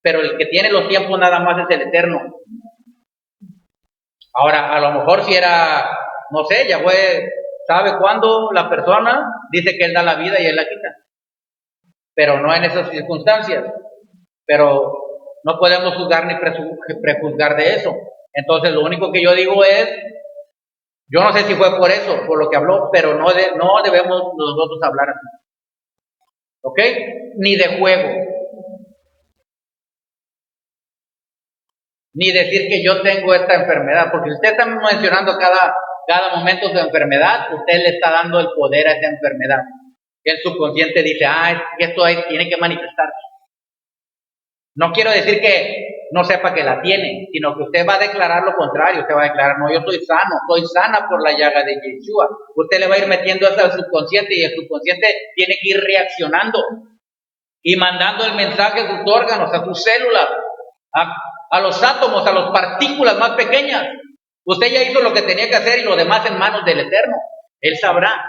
Pero el que tiene los tiempos nada más es el Eterno. Ahora, a lo mejor si era, no sé, Yahweh sabe cuándo la persona dice que él da la vida y él la quita. Pero no en esas circunstancias. Pero no podemos juzgar ni prejuzgar de eso. Entonces, lo único que yo digo es, yo no sé si fue por eso, por lo que habló, pero no debemos nosotros hablar así. ¿Ok? Ni de juego. Ni decir que yo tengo esta enfermedad, porque si usted está mencionando cada momento su enfermedad, usted le está dando el poder a esa enfermedad. El subconsciente dice, es que esto tiene que manifestarse. No quiero decir que no sepa que la tiene, sino que usted va a declarar lo contrario, usted va a declarar, no, yo estoy sano, estoy sana por la llaga de Yeshua. Usted le va a ir metiendo eso al subconsciente y el subconsciente tiene que ir reaccionando y mandando el mensaje a sus órganos, a sus células, a los átomos, a las partículas más pequeñas. Usted ya hizo lo que tenía que hacer y lo demás en manos del Eterno. Él sabrá,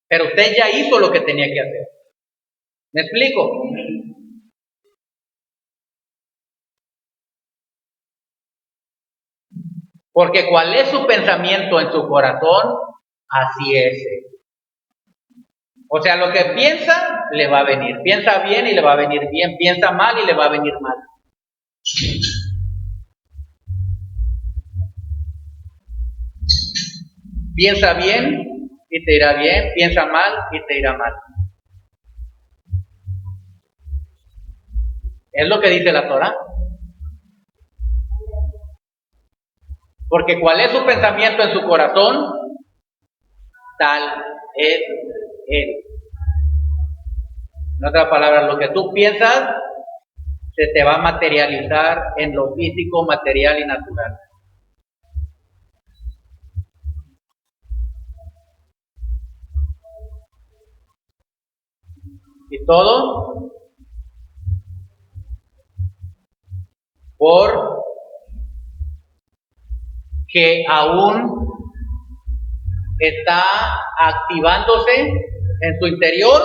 pero usted ya hizo lo que tenía que hacer. ¿Me explico? Porque cuál es su pensamiento en su corazón, así es. O sea, lo que piensa, le va a venir. Piensa bien y le va a venir bien. Piensa mal y le va a venir mal. Piensa bien y te irá bien. Piensa mal y te irá mal. Es lo que dice la Torah. Porque cuál es su pensamiento en su corazón, tal es él. En otras palabras, lo que tú piensas se te va a materializar en lo físico, material y natural. Y todo por que aún está activándose en su interior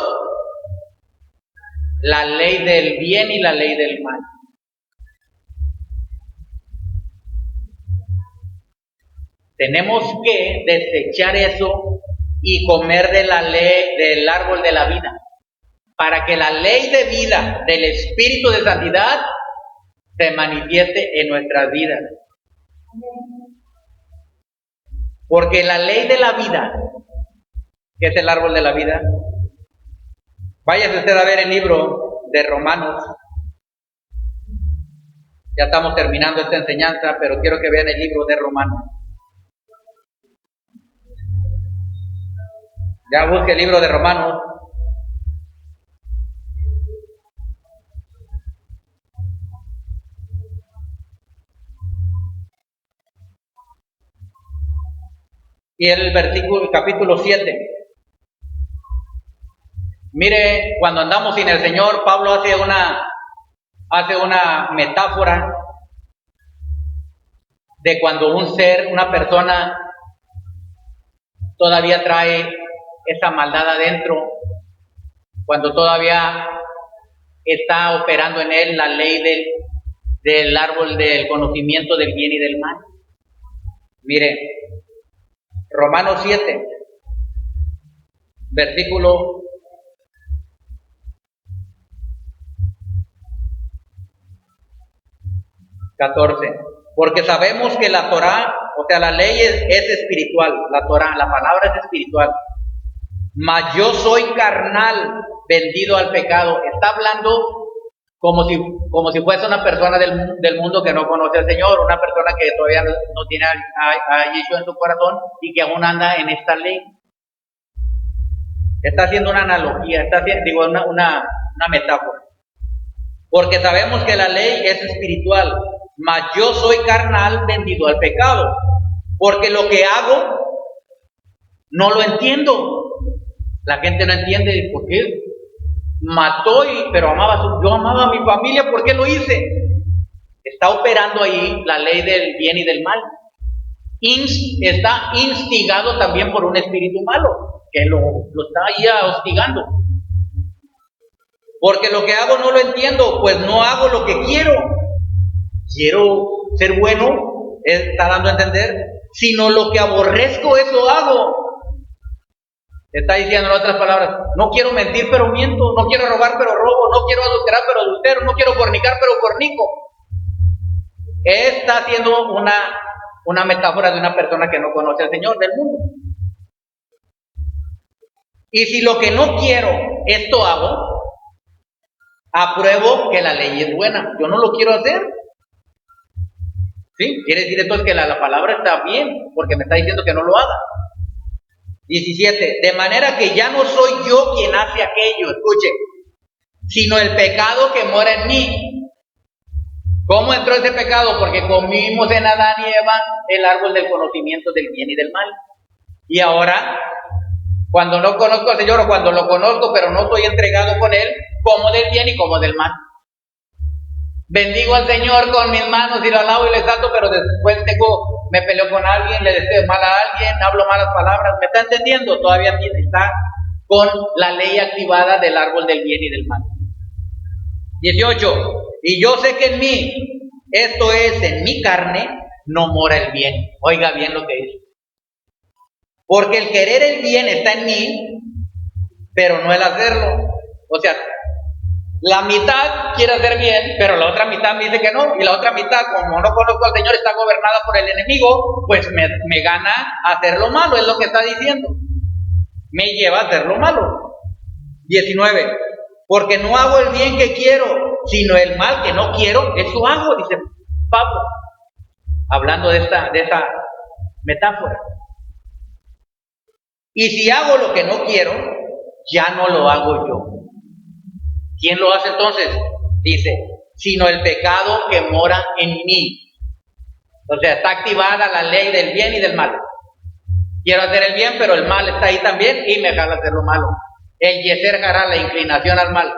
la ley del bien y la ley del mal. Tenemos que desechar eso y comer de la ley del árbol de la vida, para que la ley de vida del Espíritu de Santidad se manifieste en nuestras vidas. Porque la ley de la vida, que es el árbol de la vida, váyase usted a ver el libro de Romanos. Ya estamos terminando esta enseñanza, pero quiero que vean el libro de Romanos. Ya busque el libro de Romanos. Y el versículo, capítulo 7. Mire, cuando andamos sin el Señor, Pablo hace una metáfora de cuando un ser, una persona, todavía trae esa maldad adentro, cuando todavía está operando en él la ley del árbol del conocimiento del bien y del mal. Mire, Romanos 7, versículo 14. Porque sabemos que la Torah, o sea, la ley es espiritual, la Torah, la palabra es espiritual. Mas yo soy carnal, vendido al pecado. Está hablando como si fuese una persona del mundo que no conoce al Señor, una persona que todavía no tiene a Yeshua en su corazón y que aún anda en esta ley. Está haciendo una analogía, está haciendo, una metáfora. Porque sabemos que la ley es espiritual, mas yo soy carnal, vendido al pecado. Porque lo que hago no lo entiendo. La gente no entiende por qué mató, pero yo amaba a mi familia, ¿por qué lo hice? Está operando ahí la ley del bien y del mal. Está instigado también por un espíritu malo que lo está ahí hostigando. Porque lo que hago no lo entiendo, pues no hago lo que quiero. Quiero ser bueno, está dando a entender, sino lo que aborrezco, eso hago. Está diciendo en otras palabras, no quiero mentir pero miento, no quiero robar pero robo, no quiero adulterar pero adultero, no quiero fornicar pero fornico. Está haciendo una metáfora de una persona que no conoce al Señor del mundo. Y si lo que no quiero, esto hago, apruebo que la ley es buena. Yo no lo quiero hacer. ¿Sí? Quiere decir entonces que la palabra está bien, porque me está diciendo que no lo haga. 17. De manera que ya no soy yo quien hace aquello, escuche, sino el pecado que mora en mí. ¿Cómo entró ese pecado? Porque comimos en Adán y Eva el árbol del conocimiento del bien y del mal. Y ahora, cuando no conozco al Señor, o cuando lo conozco pero no estoy entregado con Él, como del bien y como del mal. Bendigo al Señor con mis manos y lo alabo y le exalto, pero después me peleo con alguien, le deseo mal a alguien, hablo malas palabras. ¿Me está entendiendo? Todavía está con la ley activada del árbol del bien y del mal. 18. Y yo sé que en mí, esto es, en mi carne, no mora el bien. Oiga bien lo que dice. Porque el querer el bien está en mí, pero no el hacerlo. O sea, la mitad quiere hacer bien, pero la otra mitad me dice que no. Y la otra mitad, como no conozco al Señor, está gobernada por el enemigo, pues me gana hacer lo malo, es lo que está diciendo. Me lleva a hacer lo malo. 19. Porque no hago el bien que quiero, sino el mal que no quiero, eso hago, dice Pablo, hablando de esta metáfora. Y si hago lo que no quiero, ya no lo hago yo. ¿Quién lo hace entonces? Dice, sino el pecado que mora en mí. O sea, está activada la ley del bien y del mal. Quiero hacer el bien, pero el mal está ahí también y me jala hacer lo malo. El yeser hará la inclinación al mal.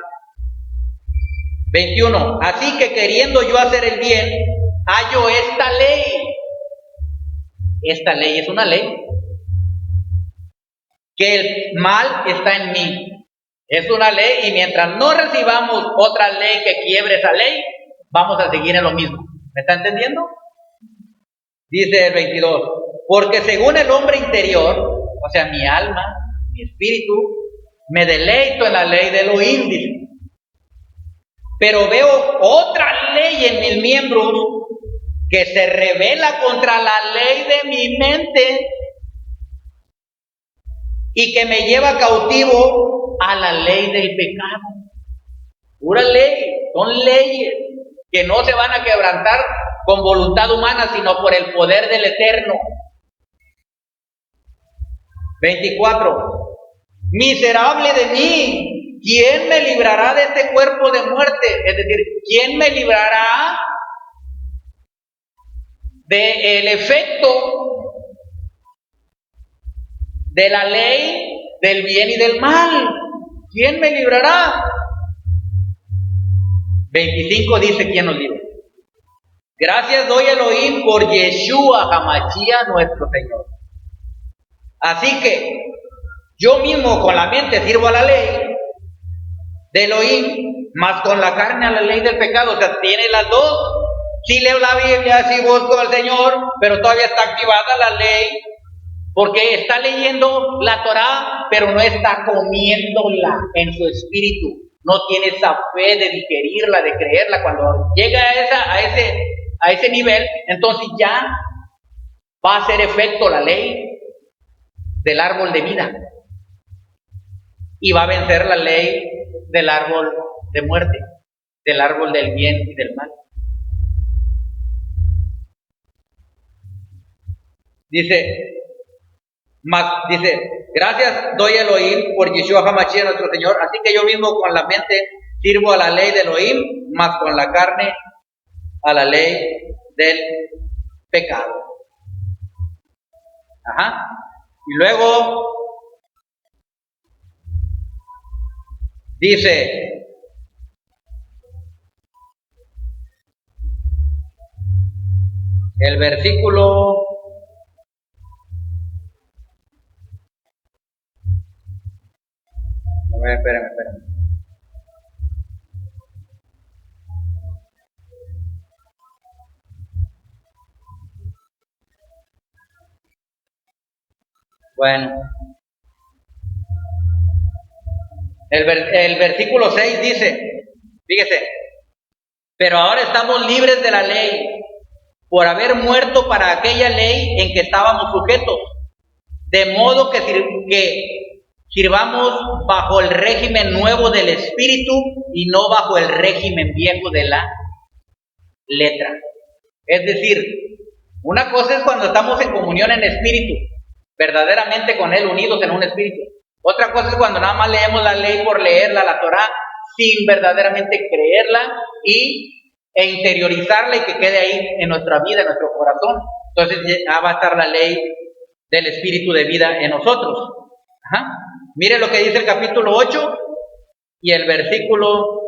21. Así que queriendo yo hacer el bien, hallo esta ley. Esta ley es una ley. Que el mal está en mí. Es una ley y mientras no recibamos otra ley que quiebre esa ley, vamos a seguir en lo mismo. ¿Me está entendiendo? Dice el 22. Porque según el hombre interior, o sea, mi alma, mi espíritu, me deleito en la ley del Elohim, dice. Pero veo otra ley en mis miembros que se revela contra la ley de mi mente y que me lleva cautivo a la ley del pecado. Pura ley, son leyes que no se van a quebrantar con voluntad humana, sino por el poder del Eterno. 24. Miserable de mí, ¿quién me librará de este cuerpo de muerte? Es decir, ¿quién me librará del efecto de la ley del bien y del mal? ¿Quién me librará? 25 dice quién nos libra. Gracias doy a Elohim por Yeshua HaMashiach nuestro Señor. Así que yo mismo con la mente sirvo a la ley de Elohim, más con la carne a la ley del pecado. O sea, tiene las dos. Sí leo la Biblia, sí busco al Señor, pero todavía está activada la ley, porque está leyendo la Torá, pero no está comiéndola en su espíritu. No tiene esa fe de digerirla, de creerla. Cuando llega a ese nivel, entonces ya va a hacer efecto la ley del árbol de vida y va a vencer la ley del árbol de muerte, del árbol del bien y del mal. Dice, gracias doy a Elohim por Yeshua HaMashiach nuestro Señor, así que yo mismo con la mente sirvo a la ley de Elohim, más con la carne a la ley del pecado. Ajá. Y luego dice, el versículo espérame. Bueno, el versículo 6 dice, fíjese, pero ahora estamos libres de la ley por haber muerto para aquella ley en que estábamos sujetos, de modo que sirvamos bajo el régimen nuevo del espíritu y no bajo el régimen viejo de la letra. Es decir, una cosa es cuando estamos en comunión en espíritu, verdaderamente con Él, unidos en un espíritu. Otra cosa es cuando nada más leemos la ley por leerla, la Torá, sin verdaderamente creerla e interiorizarla y que quede ahí en nuestra vida, en nuestro corazón. Entonces ya va a estar la ley del espíritu de vida en nosotros. Ajá. Mire lo que dice el capítulo 8 y el versículo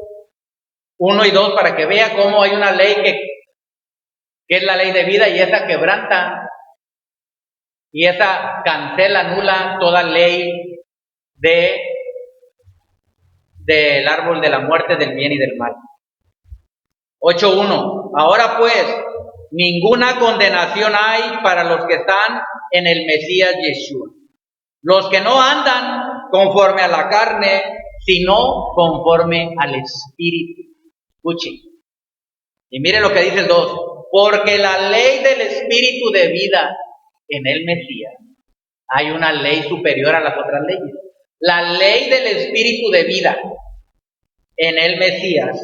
1 y 2 para que vea cómo hay una ley que es la ley de vida y esa quebranta y esa cancela, anula toda ley del árbol de la muerte, del bien y del mal. 8.1. Ahora pues, ninguna condenación hay para los que están en el Mesías Yeshua. Los que no andan conforme a la carne, sino conforme al Espíritu. Escuchen. Y miren lo que dice el 2. Porque la ley del Espíritu de vida en el Mesías, hay una ley superior a las otras leyes. La ley del Espíritu de vida en el Mesías,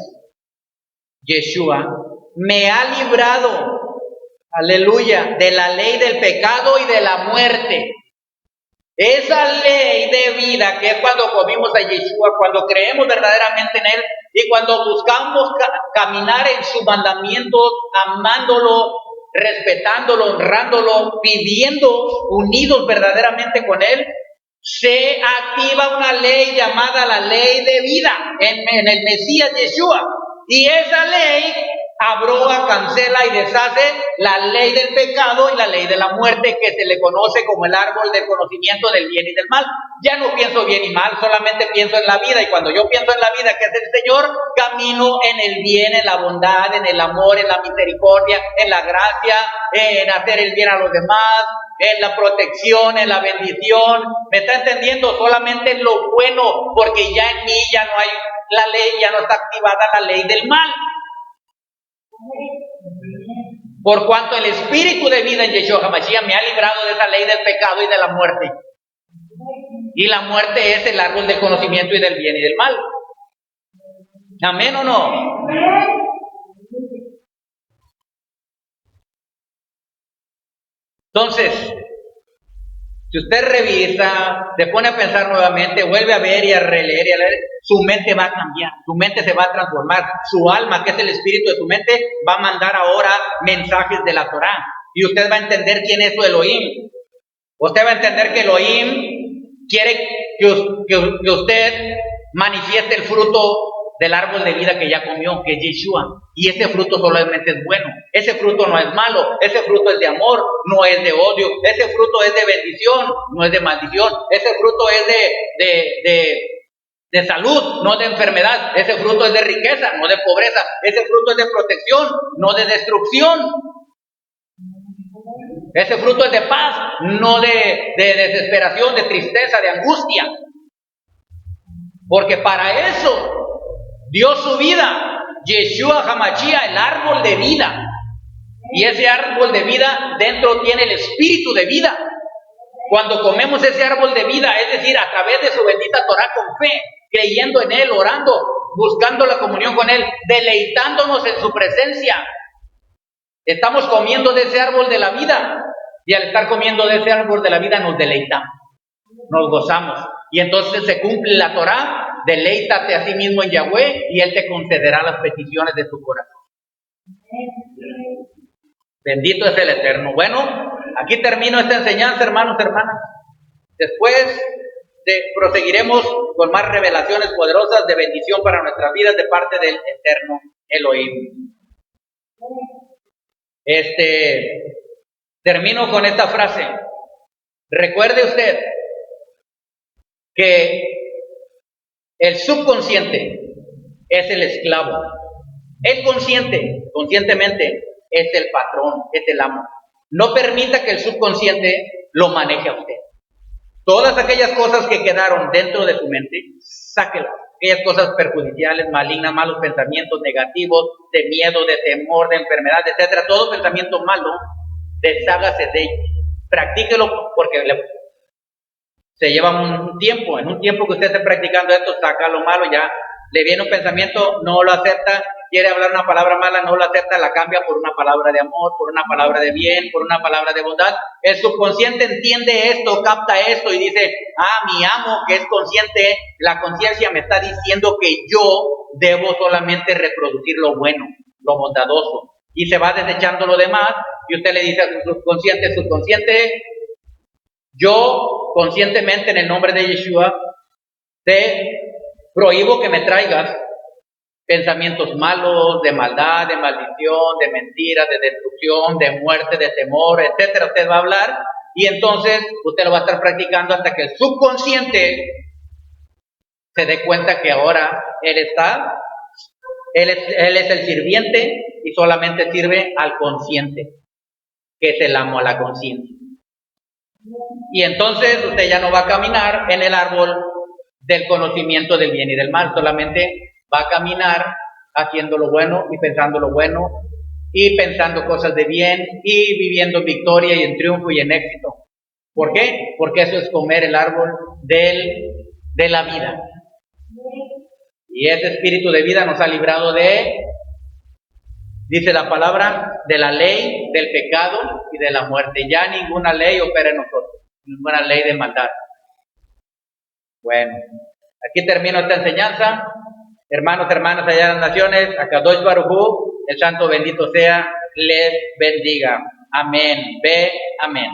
Yeshua, me ha librado, aleluya, de la ley del pecado y de la muerte. Esa ley de vida que es cuando comimos a Yeshua, cuando creemos verdaderamente en Él y cuando buscamos caminar en sus mandamientos, amándolo, respetándolo, honrándolo, viviendo unidos verdaderamente con Él, se activa una ley llamada la ley de vida en el Mesías Yeshua. Y esa ley abroga, cancela y deshace la ley del pecado y la ley de la muerte, que se le conoce como el árbol del conocimiento del bien y del mal. Ya no pienso bien y mal, solamente pienso en la vida, y cuando yo pienso en la vida que es el Señor, camino en el bien, en la bondad, en el amor, en la misericordia, en la gracia, en hacer el bien a los demás, en la protección, en la bendición. ¿Me está entendiendo? Solamente en lo bueno, porque ya en mí ya no hay la ley, ya no está activada la ley del mal. Por cuanto el Espíritu de vida en Yeshua HaMashiach me ha librado de esa ley del pecado y de la muerte. Y la muerte es el árbol del conocimiento y del bien y del mal. ¿Amén o no? Entonces, si usted revisa, se pone a pensar nuevamente, vuelve a ver y a releer y a leer, su mente va a cambiar, su mente se va a transformar, su alma, que es el espíritu de su mente, va a mandar ahora mensajes de la Torá. Y usted va a entender quién es su Elohim. Usted va a entender que Elohim quiere que usted manifieste el fruto del árbol de vida que ya comió, que es Yeshua. Y ese fruto solamente es bueno. Ese fruto no es malo. Ese fruto es de amor, no es de odio. Ese fruto es de bendición, no es de maldición. Ese fruto es de salud, no de enfermedad. Ese fruto es de riqueza, no de pobreza. Ese fruto es de protección, no de destrucción. Ese fruto es de paz, no de desesperación, de tristeza, de angustia. Porque para eso dio su vida Yeshua HaMashiach, el árbol de vida. Y ese árbol de vida dentro tiene el espíritu de vida. Cuando comemos ese árbol de vida, es decir, a través de su bendita Torah con fe, creyendo en Él, orando, buscando la comunión con Él, deleitándonos en su presencia, estamos comiendo de ese árbol de la vida. Y al estar comiendo de ese árbol de la vida nos deleitamos, nos gozamos. Y entonces se cumple la Torah, deleítate a sí mismo en Yahweh y Él te concederá las peticiones de tu corazón. Bendito es el Eterno. Bueno, aquí termino esta enseñanza, hermanos, hermanas. Después proseguiremos con más revelaciones poderosas de bendición para nuestras vidas de parte del Eterno Elohim. Termino con esta frase. Recuerde usted que el subconsciente es el esclavo. El consciente, conscientemente, es el patrón, es el amo. No permita que el subconsciente lo maneje a usted. Todas aquellas cosas que quedaron dentro de su mente, sáquelas. Aquellas cosas perjudiciales, malignas, malos pensamientos negativos, de miedo, de temor, de enfermedad, etcétera. Todo pensamiento malo, deshágase de ellos. Practíquelo porque se lleva un tiempo. En un tiempo que usted esté practicando esto, saca lo malo, ya le viene un pensamiento, no lo acepta, quiere hablar una palabra mala, no lo acepta, la cambia por una palabra de amor, por una palabra de bien, por una palabra de bondad. El subconsciente entiende esto, capta esto y dice, mi amo que es consciente, la conciencia me está diciendo que yo debo solamente reproducir lo bueno, lo bondadoso. Y se va desechando lo demás y usted le dice a su subconsciente, yo conscientemente en el nombre de Yeshua te prohíbo que me traigas pensamientos malos, de maldad, de maldición, de mentiras, de destrucción, de muerte, de temor, etcétera. Usted va a hablar y entonces usted lo va a estar practicando hasta que el subconsciente se dé cuenta que ahora él es el sirviente y solamente sirve al consciente, que es el amo a la conciencia. Y entonces usted ya no va a caminar en el árbol del conocimiento del bien y del mal, solamente va a caminar haciendo lo bueno y pensando lo bueno y pensando cosas de bien y viviendo en victoria y en triunfo y en éxito. ¿Por qué? Porque eso es comer el árbol de la vida. Y ese espíritu de vida nos ha librado de, dice la palabra, de la ley, del pecado y de la muerte. Ya ninguna ley opera en nosotros, ninguna ley de maldad. Bueno, aquí termino esta enseñanza. Hermanos, hermanas allá en las naciones, Akadosh Baruj Hu, el santo bendito sea, les bendiga. Amén. Ve, amén.